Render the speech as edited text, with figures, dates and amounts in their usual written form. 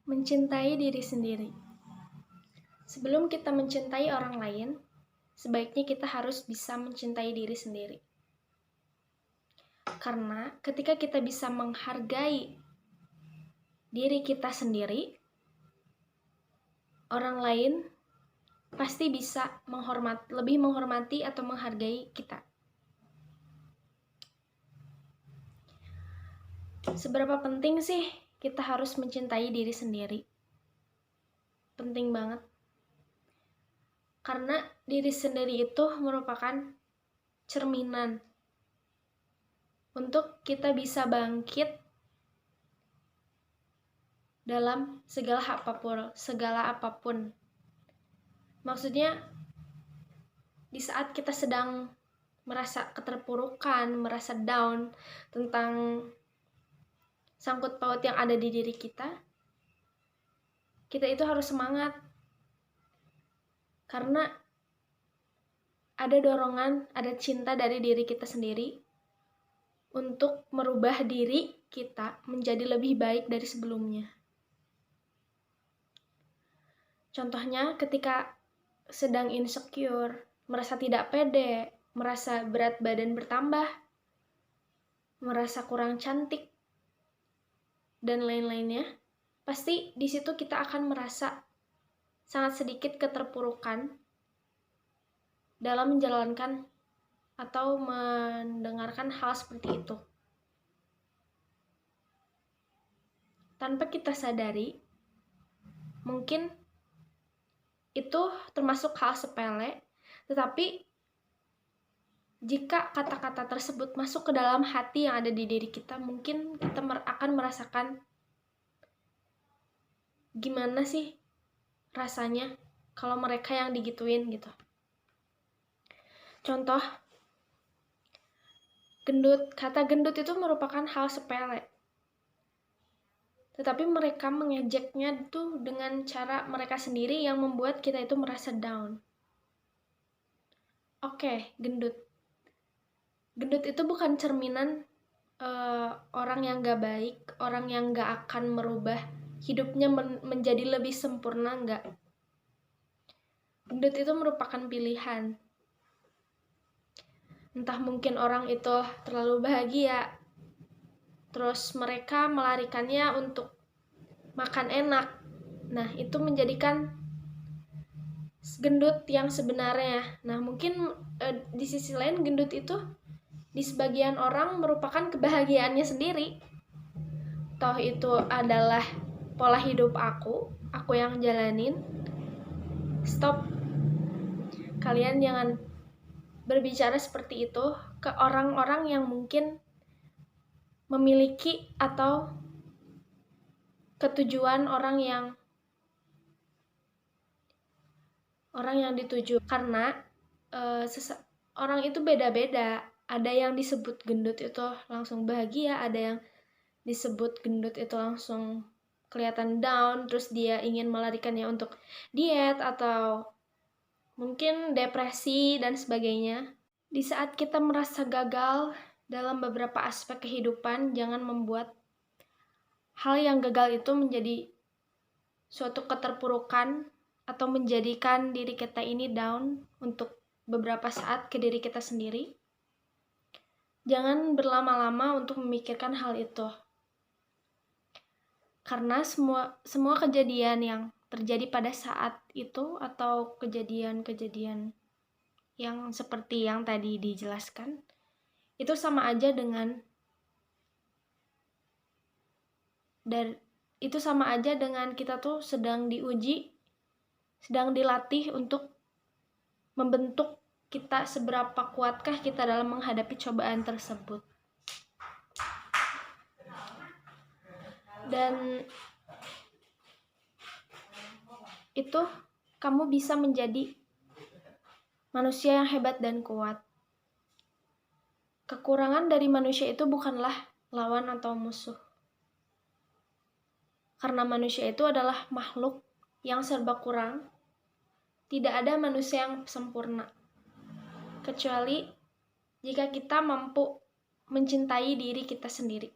Mencintai diri sendiri. Sebelum kita mencintai orang lain, sebaiknya kita harus bisa mencintai diri sendiri. Karena ketika kita bisa menghargai diri kita sendiri, orang lain pasti bisa lebih menghormati atau menghargai kita. Seberapa penting sih kita harus mencintai diri sendiri? Penting banget. Karena diri sendiri itu merupakan cerminan untuk kita bisa bangkit dalam segala apapun. Maksudnya, di saat kita sedang merasa keterpurukan, merasa down tentang sangkut paut yang ada di diri kita itu harus semangat. Karena ada dorongan, ada cinta dari diri kita sendiri untuk merubah diri kita menjadi lebih baik dari sebelumnya. Contohnya ketika sedang insecure, merasa tidak pede, merasa berat badan bertambah, merasa kurang cantik, dan lain-lainnya, pasti di situ kita akan merasa sangat sedikit keterpurukan dalam menjalankan atau mendengarkan hal seperti itu. Tanpa kita sadari, mungkin itu termasuk hal sepele, tetapi jika kata-kata tersebut masuk ke dalam hati yang ada di diri kita, mungkin kita akan merasakan gimana sih rasanya kalau mereka yang digituin gitu. Contoh, gendut. Kata gendut itu merupakan hal sepele, tetapi mereka mengejeknya itu dengan cara mereka sendiri yang membuat kita itu merasa down. Oke, gendut. Gendut itu bukan cerminan orang yang gak baik, orang yang gak akan merubah hidupnya menjadi lebih sempurna, enggak. Gendut itu merupakan pilihan. Entah mungkin orang itu terlalu bahagia, terus mereka melarikannya untuk makan enak. Nah, itu menjadikan gendut yang sebenarnya. Nah, mungkin di sisi lain gendut itu di sebagian orang merupakan kebahagiaannya sendiri. Toh itu adalah pola hidup aku yang jalanin. Stop. Kalian jangan berbicara seperti itu ke orang-orang yang mungkin memiliki atau ketujuan orang yang dituju. Karena orang itu beda-beda. Ada yang disebut gendut itu langsung bahagia, ada yang disebut gendut itu langsung kelihatan down, terus dia ingin melarikannya untuk diet atau mungkin depresi dan sebagainya. Di saat kita merasa gagal dalam beberapa aspek kehidupan, jangan membuat hal yang gagal itu menjadi suatu keterpurukan atau menjadikan diri kita ini down untuk beberapa saat ke diri kita sendiri. Jangan berlama-lama untuk memikirkan hal itu. Karena semua kejadian yang terjadi pada saat itu atau kejadian-kejadian yang seperti yang tadi dijelaskan, itu sama aja dengan kita tuh sedang diuji, sedang dilatih untuk membentuk kita seberapa kuatkah kita dalam menghadapi cobaan tersebut. Dan itu kamu bisa menjadi manusia yang hebat dan kuat. Kekurangan dari manusia itu bukanlah lawan atau musuh. Karena manusia itu adalah makhluk yang serba kurang. Tidak ada manusia yang sempurna. Kecuali jika kita mampu mencintai diri kita sendiri.